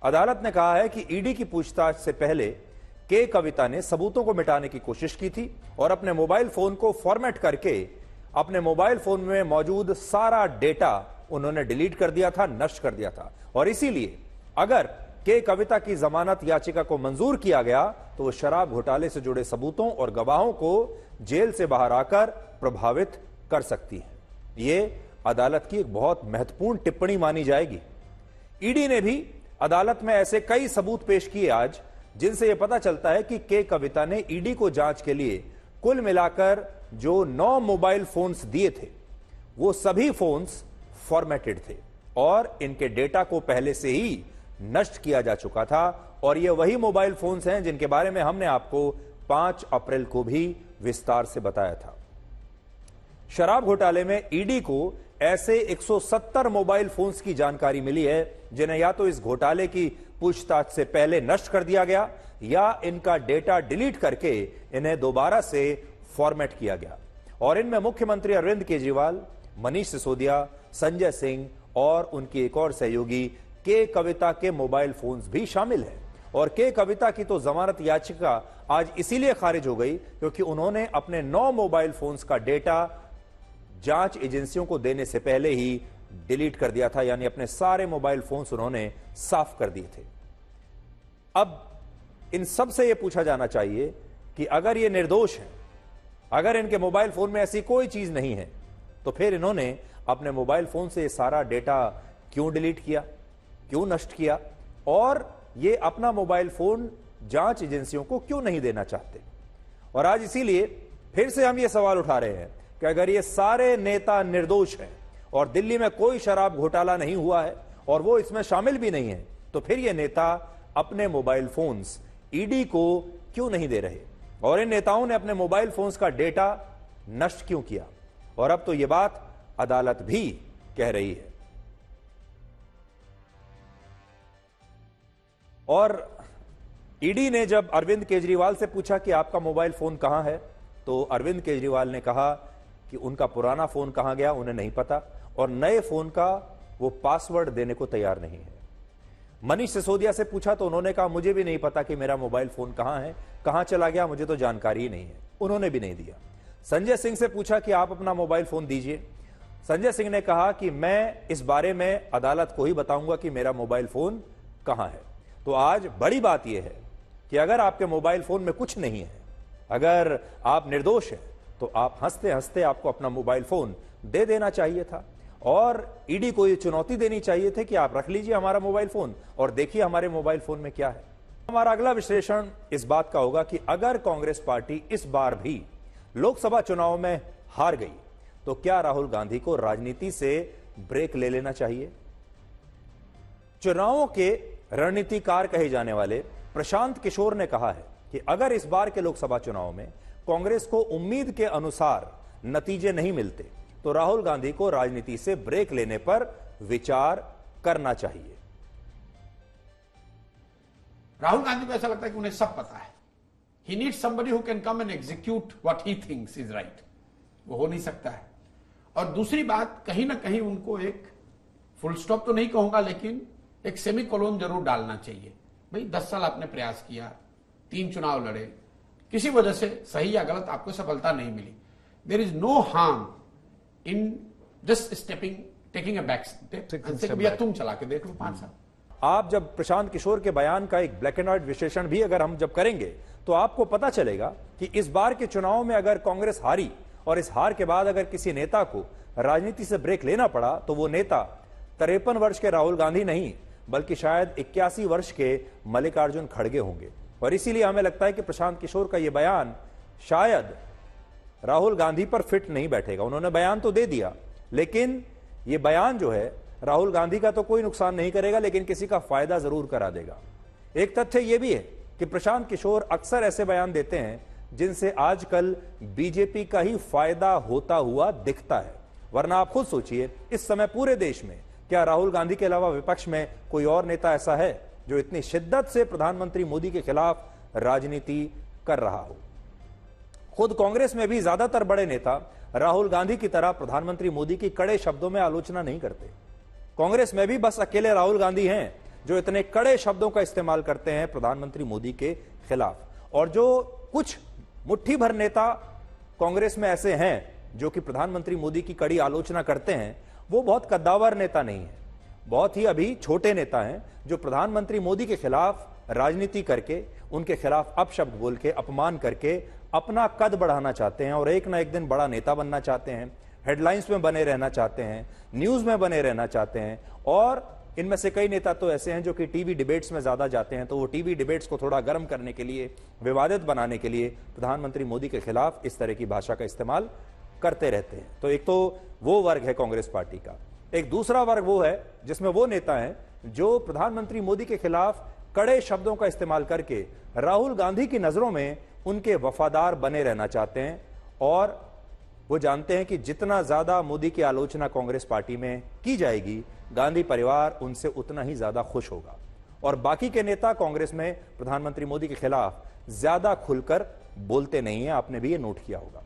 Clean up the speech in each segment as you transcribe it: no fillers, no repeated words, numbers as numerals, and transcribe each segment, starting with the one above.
अदालत ने कहा है कि ईडी की पूछताछ से पहले के कविता ने सबूतों को मिटाने की कोशिश की थी और अपने मोबाइल फोन को फॉर्मेट करके अपने मोबाइल फोन में मौजूद सारा डेटा उन्होंने डिलीट कर दिया था, नष्ट कर दिया था। और इसीलिए अगर के कविता की जमानत याचिका को मंजूर किया गया तो वो शराब घोटाले से जुड़े सबूतों और गवाहों को जेल से बाहर आकर प्रभावित कर सकती है। ये अदालत की एक बहुत महत्वपूर्ण टिप्पणी मानी जाएगी। ईडी ने भी अदालत में ऐसे कई सबूत पेश किए आज, जिनसे यह पता चलता है कि के कविता ने ईडी को जांच के लिए कुल मिलाकर जो 9 मोबाइल फोन्स दिए थे वो सभी फोन्स फॉर्मेटेड थे और इनके डेटा को पहले से ही नष्ट किया जा चुका था। और ये वही मोबाइल फोन्स हैं जिनके बारे में हमने आपको 5 अप्रैल को भी विस्तार से बताया था। शराब घोटाले में ईडी को ऐसे 170 मोबाइल फोन्स की जानकारी मिली है जिन्हें या तो इस घोटाले की पूछताछ से पहले नष्ट कर दिया गया या इनका डेटा डिलीट करके इन्हें दोबारा से फॉर्मेट किया गया। और इनमें मुख्यमंत्री अरविंद केजरीवाल, मनीष सिसोदिया, संजय सिंह और उनकी एक और सहयोगी के कविता के मोबाइल फोन्स भी शामिल हैं। और के कविता की तो जमानत याचिका आज इसीलिए खारिज हो गई क्योंकि उन्होंने अपने 9 मोबाइल फोन्स का डेटा जांच एजेंसियों को देने से पहले ही डिलीट कर दिया था, यानी अपने सारे मोबाइल फोन्स उन्होंने साफ कर दिए थे। अब इन सब से यह पूछा जाना चाहिए कि अगर ये निर्दोष हैं, अगर इनके मोबाइल फोन में ऐसी कोई चीज नहीं है, तो फिर इन्होंने अपने मोबाइल फोन से सारा डेटा क्यों डिलीट किया, क्यों नष्ट किया और ये अपना मोबाइल फोन जांच एजेंसियों को क्यों नहीं देना चाहते। और आज इसीलिए फिर से हम ये सवाल उठा रहे हैं कि अगर ये सारे नेता निर्दोष हैं और दिल्ली में कोई शराब घोटाला नहीं हुआ है और वो इसमें शामिल भी नहीं है, तो फिर ये नेता अपने मोबाइल फोन्स ईडी को क्यों नहीं दे रहे और इन नेताओं ने अपने मोबाइल फोन्स का डेटा नष्ट क्यों किया। और अब तो ये बात अदालत भी कह रही है। और ईडी ने जब अरविंद केजरीवाल से पूछा कि आपका मोबाइल फोन कहां है, तो अरविंद केजरीवाल ने कहा कि उनका पुराना फोन कहां गया उन्हें नहीं पता और नए फोन का वो पासवर्ड देने को तैयार नहीं है। मनीष सिसोदिया से पूछा तो उन्होंने कहा मुझे भी नहीं पता कि मेरा मोबाइल फोन कहां है, कहां चला गया, मुझे तो जानकारी ही नहीं है, उन्होंने भी नहीं दिया। संजय सिंह से पूछा कि आप अपना मोबाइल फोन दीजिए। संजय सिंह ने कहा कि मैं इस बारे में अदालत को ही बताऊंगा कि मेरा मोबाइल फोन कहां है। तो आज बड़ी बात यह है कि अगर आपके मोबाइल फोन में कुछ नहीं है, अगर आप निर्दोष हैं, तो आप हंसते हंसते आपको अपना मोबाइल फोन दे देना चाहिए था और ईडी को यह चुनौती देनी चाहिए थी कि आप रख लीजिए हमारा मोबाइल फोन और देखिए हमारे मोबाइल फोन में क्या है। हमारा अगला विश्लेषण इस बात का होगा कि अगर कांग्रेस पार्टी इस बार भी लोकसभा चुनाव में हार गई तो क्या राहुल गांधी को राजनीति से ब्रेक ले लेना चाहिए। चुनावों के रणनीतिकार कहे जाने वाले प्रशांत किशोर ने कहा है कि अगर इस बार के लोकसभा चुनाव में कांग्रेस को उम्मीद के अनुसार नतीजे नहीं मिलते तो राहुल गांधी को राजनीति से ब्रेक लेने पर विचार करना चाहिए। राहुल गांधी को ऐसा लगता है कि उन्हें सब पता है। He needs somebody who can come and execute what he thinks is right. वो हो नहीं सकता है। और दूसरी बात, कहीं ना कहीं उनको एक फुल स्टॉप तो नहीं कहूंगा लेकिन एक सेमी कोलोन जरूर डालना चाहिए। भाई 10 साल आपने प्रयास किया, 3 चुनाव लड़े, किसी वजह से सही या गलत आपको सफलता नहीं मिली। There is no harm in just stepping, taking a back step. भैया तुम चला के देख लो 5 साल। आप जब प्रशांत किशोर के बयान का एक ब्लैक एंड व्हाइट विश्लेषण भी अगर हम जब करेंगे तो आपको पता चलेगा कि इस बार के चुनाव में अगर कांग्रेस हारी और इस हार के बाद अगर किसी नेता को राजनीति से ब्रेक लेना पड़ा तो वो नेता 53 वर्ष के राहुल गांधी नहीं बल्कि शायद 81 वर्ष के मल्लिकार्जुन खड़गे होंगे। और इसीलिए हमें लगता है कि प्रशांत किशोर का यह बयान शायद राहुल गांधी पर फिट नहीं बैठेगा। उन्होंने बयान तो दे दिया लेकिन यह बयान जो है राहुल गांधी का तो कोई नुकसान नहीं करेगा लेकिन किसी का फायदा जरूर करा देगा। एक तथ्य यह भी है कि प्रशांत किशोर अक्सर ऐसे बयान देते हैं जिनसे आजकल बीजेपी का ही फायदा होता हुआ दिखता है। वरना आप खुद सोचिए, इस समय पूरे देश में क्या राहुल गांधी के अलावा विपक्ष में कोई और नेता ऐसा है जो इतनी शिद्दत से प्रधानमंत्री मोदी के खिलाफ राजनीति कर रहा हो। खुद कांग्रेस में भी ज्यादातर बड़े नेता राहुल गांधी की तरह प्रधानमंत्री मोदी की कड़े शब्दों में आलोचना नहीं करते। कांग्रेस में भी बस अकेले राहुल गांधी हैं जो इतने कड़े शब्दों का इस्तेमाल करते हैं प्रधानमंत्री मोदी के खिलाफ, और जो कुछ मुट्ठी भर नेता कांग्रेस में ऐसे हैं जो कि प्रधानमंत्री मोदी की कड़ी आलोचना करते हैं, वो बहुत कद्दावर नेता नहीं है, बहुत ही अभी छोटे नेता हैं जो प्रधानमंत्री मोदी के खिलाफ राजनीति करके, उनके खिलाफ अपशब्द बोल के, अपमान करके अपना कद बढ़ाना चाहते हैं और एक ना एक दिन बड़ा नेता बनना चाहते हैं, हेडलाइंस में बने रहना चाहते हैं, न्यूज में बने रहना चाहते हैं। और इनमें से कई नेता तो ऐसे हैं जो कि टीवी डिबेट्स में ज्यादा जाते हैं, तो वो टीवी डिबेट्स को थोड़ा गर्म करने के लिए, विवादित बनाने के लिए प्रधानमंत्री मोदी के खिलाफ इस तरह की भाषा का इस्तेमाल करते रहते हैं। तो एक तो वो वर्ग है कांग्रेस पार्टी का। एक दूसरा वर्ग वो है जिसमें वो नेता हैं जो प्रधानमंत्री मोदी के खिलाफ कड़े शब्दों का इस्तेमाल करके राहुल गांधी की नजरों में उनके वफादार बने रहना चाहते हैं, और वो जानते हैं कि जितना ज्यादा मोदी की आलोचना कांग्रेस पार्टी में की जाएगी, गांधी परिवार उनसे उतना ही ज्यादा खुश होगा। और बाकी के नेता कांग्रेस में प्रधानमंत्री मोदी के खिलाफ ज्यादा खुलकर बोलते नहीं है, आपने भी ये नोट किया होगा।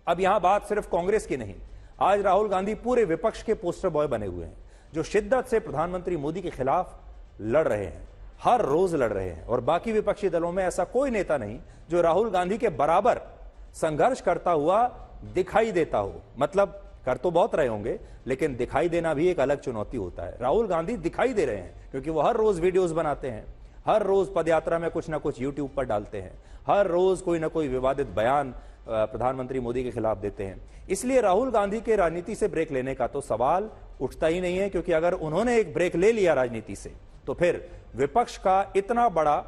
अब यहां बात सिर्फ कांग्रेस की नहीं, आज राहुल गांधी पूरे विपक्ष के पोस्टर बॉय बने हुए हैं, जो शिद्दत से प्रधानमंत्री मोदी के खिलाफ लड़ रहे हैं, हर रोज लड़ रहे हैं। और बाकी विपक्षी दलों में ऐसा कोई नेता नहीं जो राहुल गांधी के बराबर संघर्ष करता हुआ दिखाई देता हो। मतलब कर तो बहुत रहे होंगे, लेकिन दिखाई देना भी एक अलग चुनौती होता है। राहुल गांधी दिखाई दे रहे हैं क्योंकि वो हर रोज वीडियोस बनाते हैं, हर रोज पदयात्रा में कुछ ना कुछ यूट्यूब पर डालते हैं, हर रोज कोई ना कोई विवादित बयान प्रधानमंत्री मोदी के खिलाफ देते हैं। इसलिए राहुल गांधी के राजनीति से ब्रेक लेने का तो सवाल उठता ही नहीं है, क्योंकि अगर उन्होंने एक ब्रेक ले लिया राजनीति से, तो फिर विपक्ष का इतना बड़ा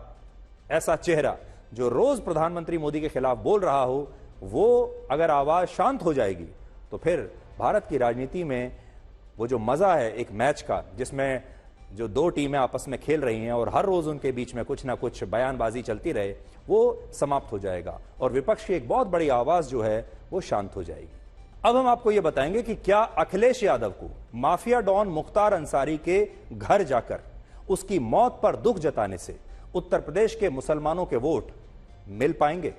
ऐसा चेहरा जो रोज प्रधानमंत्री मोदी के खिलाफ बोल रहा हो, वो अगर आवाज शांत हो जाएगी, तो फिर भारत की राजनीति में वो जो मजा है एक मैच का, जिसमें जो दो टीमें आपस में खेल रही हैं और हर रोज उनके बीच में कुछ ना कुछ बयानबाजी चलती रहे, वो समाप्त हो जाएगा और विपक्ष की एक बहुत बड़ी आवाज जो है वो शांत हो जाएगी। अब हम आपको यह बताएंगे कि क्या अखिलेश यादव को माफिया डॉन मुख्तार अंसारी के घर जाकर उसकी मौत पर दुख जताने से उत्तर प्रदेश के मुसलमानों के वोट मिल पाएंगे?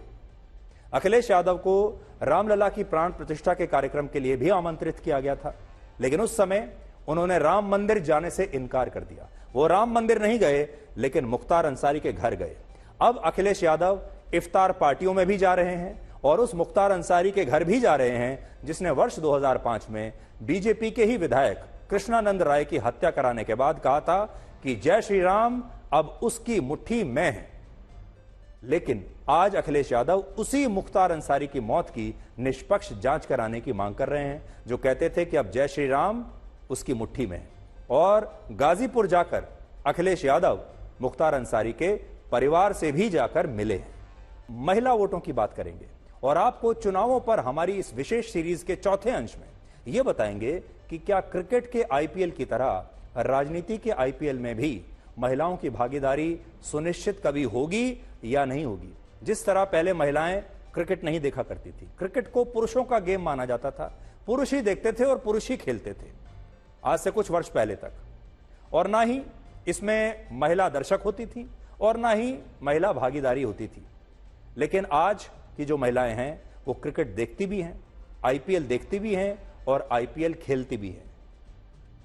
अखिलेश यादव को रामलला की प्राण प्रतिष्ठा के कार्यक्रम के लिए भी आमंत्रित किया गया था, लेकिन उस समय उन्होंने राम मंदिर जाने से इनकार कर दिया। वो राम मंदिर नहीं गए, लेकिन मुख्तार अंसारी के घर गए। अब अखिलेश यादव इफ्तार पार्टियों में भी जा रहे हैं और उस मुख्तार अंसारी के घर भी जा रहे हैं, जिसने वर्ष 2005 में बीजेपी के ही विधायक कृष्णानंद राय की हत्या कराने के बाद कहा था कि जय श्री राम अब उसकी मुट्ठी में है। लेकिन आज अखिलेश यादव उसी मुख्तार अंसारी की मौत की निष्पक्ष जांच कराने की मांग कर रहे हैं, जो कहते थे कि अब जय श्री राम उसकी मुट्ठी में है। और गाजीपुर जाकर अखिलेश यादव मुख्तार अंसारी के परिवार से भी जाकर मिले हैं। महिला वोटों की बात करेंगे और आपको चुनावों पर हमारी इस विशेष सीरीज के चौथे अंश में यह बताएंगे कि क्या क्रिकेट के आईपीएल की तरह राजनीति के आईपीएल में भी महिलाओं की भागीदारी सुनिश्चित कभी होगी या नहीं होगी। जिस तरह पहले महिलाएं क्रिकेट नहीं देखा करती थी, क्रिकेट को पुरुषों का गेम माना जाता था, पुरुष ही देखते थे और पुरुष ही खेलते थे आज से कुछ वर्ष पहले तक, और ना ही इसमें महिला दर्शक होती थी और ना ही महिला भागीदारी होती थी। लेकिन आज की जो महिलाएं हैं वो क्रिकेट देखती भी हैं, आईपीएल देखती भी हैं और आईपीएल खेलती भी हैं।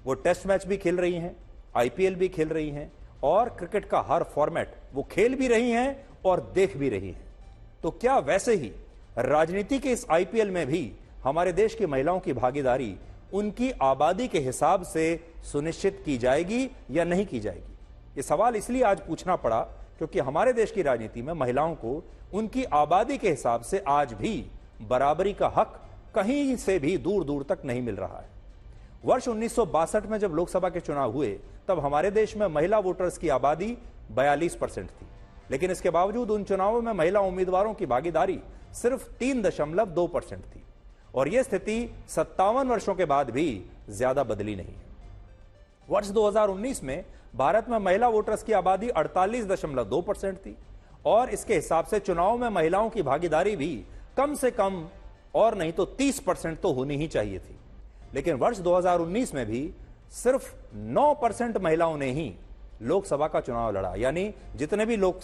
वो टेस्ट मैच भी खेल रही हैं, आईपीएल भी खेल रही हैं और क्रिकेट का हर फॉर्मेट वो खेल भी रही हैं और देख भी रही हैं। तो क्या वैसे ही राजनीति के इस आईपीएल में भी हमारे देश की महिलाओं की भागीदारी उनकी आबादी के हिसाब से सुनिश्चित की जाएगी या नहीं की जाएगी? ये सवाल इसलिए आज पूछना पड़ा क्योंकि हमारे देश की राजनीति में महिलाओं को उनकी आबादी के हिसाब से आज भी बराबरी का हक कहीं से भी दूर दूर तक नहीं मिल रहा है। वर्ष 1962 में जब लोकसभा के चुनाव हुए, तब हमारे देश में महिला वोटर्स की आबादी 42% थी, लेकिन इसके बावजूद उन चुनावों में महिला उम्मीदवारों की भागीदारी सिर्फ 3.2% थी और यह स्थिति 57 वर्षों के बाद भी ज्यादा बदली नहीं है। वर्ष 2019 में भारत में महिला वोटर्स की आबादी 48.2% थी और इसके हिसाब से चुनाव में महिलाओं की भागीदारी भी कम से कम और नहीं तो 30% तो होनी ही चाहिए थी। लेकिन वर्ष 2019 में भी सिर्फ 9% महिलाओं ने ही लोकसभा का चुनाव लड़ा, यानी जितने भी लोग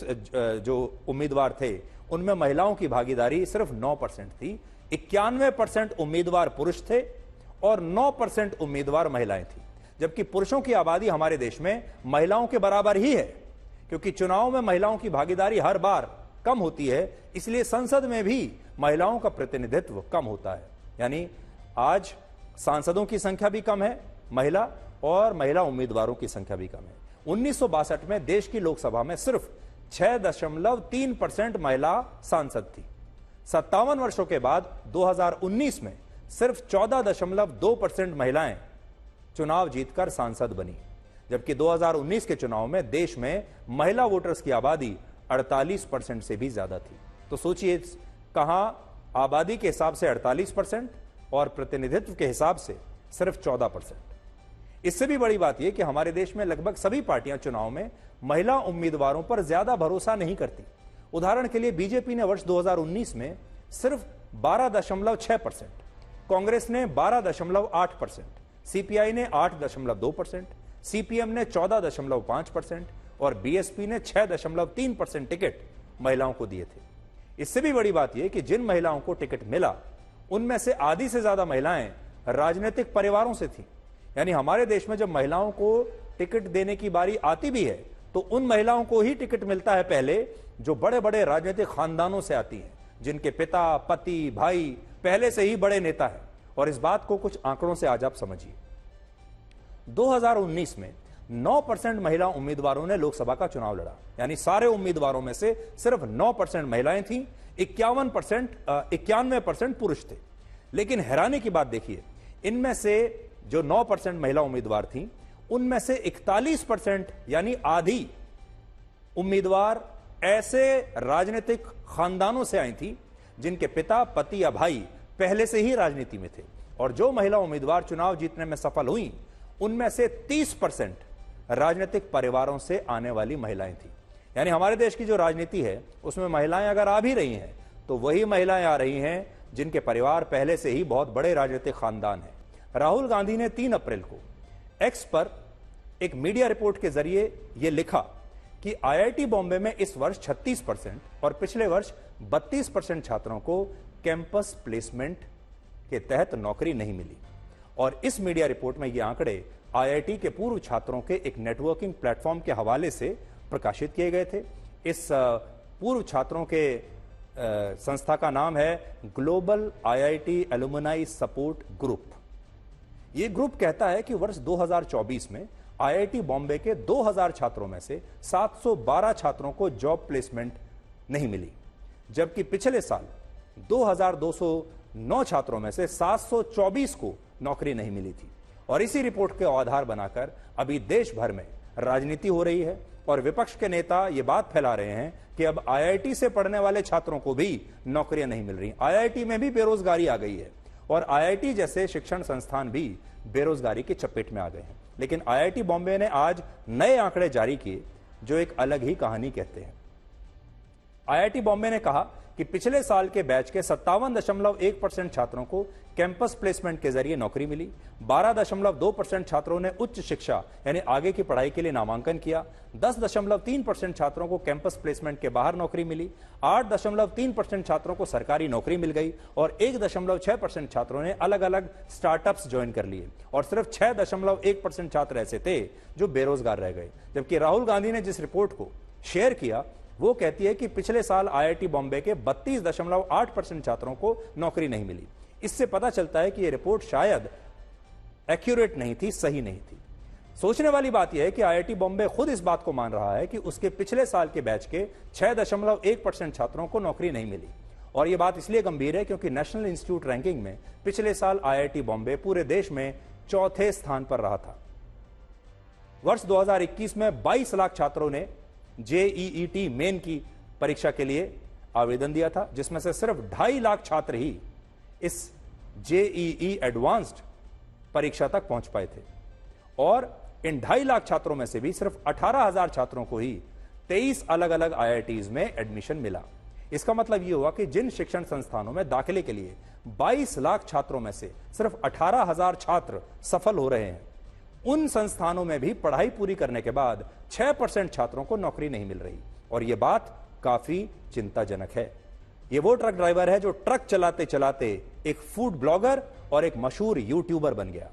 जो उम्मीदवार थे उनमें महिलाओं की भागीदारी सिर्फ 9% थी। 91% उम्मीदवार पुरुष थे और 9% उम्मीदवार महिलाएं थी, जबकि पुरुषों की आबादी हमारे देश में महिलाओं के बराबर ही है। क्योंकि चुनाव में महिलाओं की भागीदारी हर बार कम होती है, इसलिए संसद में भी महिलाओं का प्रतिनिधित्व कम होता है। यानी आज सांसदों की संख्या भी कम है महिला, और महिला उम्मीदवारों की संख्या भी कम है। 1962 में देश की लोकसभा में सिर्फ 6.3% महिला सांसद थी। 57 वर्षों के बाद 2019 में सिर्फ 14.2% महिलाएं चुनाव जीतकर सांसद बनी, जबकि 2019 के चुनाव में देश में महिला वोटर्स की आबादी 48% से भी ज्यादा थी। तो सोचिए, कहां आबादी के हिसाब से 48% और प्रतिनिधित्व के हिसाब से सिर्फ 14%। इससे भी बड़ी बात यह कि हमारे देश में लगभग सभी पार्टियां चुनाव में महिला उम्मीदवारों पर ज्यादा भरोसा नहीं करती। उदाहरण के लिए बीजेपी ने वर्ष 2019 में सिर्फ 12.6%, कांग्रेस ने 12.8%, सीपीआई ने 8.2%, सीपीएम ने 14.5% और बीएसपी ने 6.3% टिकट महिलाओं को दिए थे। इससे भी बड़ी बात यह कि जिन महिलाओं को टिकट मिला उनमें से आधी से ज्यादा महिलाएं राजनीतिक परिवारों से थीं। यानी हमारे देश में जब महिलाओं को टिकट देने की बारी आती भी है तो उन महिलाओं को ही टिकट मिलता है पहले जो बड़े बड़े राजनीतिक खानदानों से आती हैं, जिनके पिता, पति, भाई पहले से ही बड़े नेता हैं। और इस बात को कुछ आंकड़ों से आज आप समझिए। 2019 में 9% महिला उम्मीदवारों ने लोकसभा का चुनाव लड़ा। यानी सारे उम्मीदवारों में से सिर्फ 9% महिलाएं थीं, 91% पुरुष थे। लेकिन हैरानी की बात देखिए, इनमें से जो 9% महिला उम्मीदवार थीं, उनमें से 41% यानी आधी उम्मीदवार ऐसे राजनीतिक खानदानों से आई थी जिनके पिता, पति या भाई पहले से ही राजनीति में थे। और जो महिला उम्मीदवार चुनाव जीतने में सफल हुई, उनमें से 30% राजनीतिक परिवारों से आने वाली महिलाएं थी। यानी हमारे देश की जो राजनीति है उसमें महिलाएं अगर आ भी रही हैं तो वही महिलाएं आ रही हैं जिनके परिवार पहले से ही बहुत बड़े राजनीतिक खानदान हैं। राहुल गांधी ने 3 अप्रैल को एक्स पर एक मीडिया रिपोर्ट के जरिए यह लिखा कि आईआईटी बॉम्बे में इस वर्ष 36% और पिछले वर्ष 32% छात्रों को कैंपस प्लेसमेंट के तहत नौकरी नहीं मिली। और इस मीडिया रिपोर्ट में ये आंकड़े आईआईटी के पूर्व छात्रों के एक नेटवर्किंग प्लेटफॉर्म के हवाले से प्रकाशित किए गए थे। इस पूर्व छात्रों के संस्था का नाम है global IIT alumni support group. यह ग्रुप कहता है कि वर्ष 2024 में आईआईटी बॉम्बे के 2000 छात्रों में से 712 छात्रों को जॉब प्लेसमेंट नहीं मिली, जबकि पिछले साल 2209 छात्रों में से 724 को नौकरी नहीं मिली थी। और इसी रिपोर्ट के आधार बनाकर अभी देश भर में राजनीति हो रही है और विपक्ष के नेता ये बात फैला रहे हैं कि अब आईआईटी से पढ़ने वाले छात्रों को भी नौकरियां नहीं मिल रही। आईआईटी में भी बेरोजगारी आ गई है और आईआईटी जैसे शिक्षण संस्थान भी बेरोजगारी की चपेट में आ गए हैं। लेकिन आईआईटी बॉम्बे ने आज नए आंकड़े जारी किए जो एक अलग ही कहानी कहते हैं। आईआईटी बॉम्बे ने कहा कि पिछले साल के बैच के 57.1% छात्रों को कैंपस प्लेसमेंट के जरिए नौकरी मिली, 12.2% छात्रों ने उच्च शिक्षा यानी आगे की पढ़ाई के लिए नामांकन किया, 10.3% छात्रों को कैंपस प्लेसमेंट के बाहर नौकरी मिली, 8.3% छात्रों को सरकारी नौकरी मिल गई और 1.6% छात्रों ने अलग अलग स्टार्टअप्स ज्वाइन कर लिए और सिर्फ 6.1% छात्र ऐसे थे जो बेरोजगार रह गए। जबकि राहुल गांधी ने जिस रिपोर्ट को शेयर किया वो कहती है कि पिछले साल आईआईटी बॉम्बे के 32.8% छात्रों को नौकरी नहीं मिली। इससे पता चलता है कि यह रिपोर्ट शायद एक्यूरेट नहीं थी, सही नहीं थी। सोचने वाली बात यह है कि आईआईटी बॉम्बे खुद इस बात को मान रहा है कि उसके पिछले साल के बैच के 6.1% छात्रों को नौकरी नहीं मिली। और यह बात इसलिए गंभीर है क्योंकि नेशनल इंस्टीट्यूट रैंकिंग में पिछले साल आईआईटी बॉम्बे पूरे देश में 4थे स्थान पर रहा था। वर्ष 2021 में 22 लाख छात्रों ने जेईईटी मेन की परीक्षा के लिए आवेदन दिया था, जिसमें से सिर्फ 2.5 लाख छात्र ही इस जेईई एडवांस्ड परीक्षा तक पहुंच पाए थे। और इन 2.5 लाख छात्रों में से भी सिर्फ 18,000 छात्रों को ही 23 अलग अलग आईआईटीज में एडमिशन मिला। इसका मतलब यह हुआ कि जिन शिक्षण संस्थानों में दाखिले के लिए 22 लाख छात्रों में से सिर्फ 18,000 छात्र सफल हो रहे हैं, उन संस्थानों में भी पढ़ाई पूरी करने के बाद 6% छात्रों को नौकरी नहीं मिल रही। और यह बात काफी चिंताजनक है। यह वो ट्रक ड्राइवर है जो ट्रक चलाते चलाते एक फूड ब्लॉगर और एक मशहूर यूट्यूबर बन गया।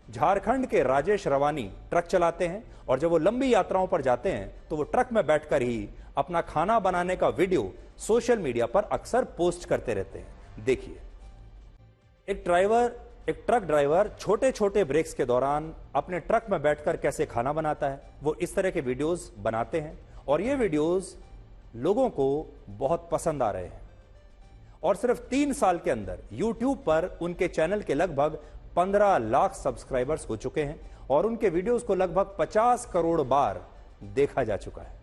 झारखंड के राजेश रवानी ट्रक चलाते हैं और जब वो लंबी यात्राओं पर जाते हैं तो वो ट्रक में बैठकर ही अपना खाना बनाने का वीडियो सोशल मीडिया पर अक्सर पोस्ट करते रहते हैं। देखिए, एक ट्रक ड्राइवर छोटे छोटे ब्रेक्स के दौरान अपने ट्रक में बैठकर कैसे खाना बनाता है, वो इस तरह के वीडियोस बनाते हैं और ये वीडियोस लोगों को बहुत पसंद आ रहे हैं। और सिर्फ 3 साल के अंदर YouTube पर उनके चैनल के लगभग 15 लाख सब्सक्राइबर्स हो चुके हैं और उनके वीडियोस को लगभग 50 करोड़ बार देखा जा चुका है।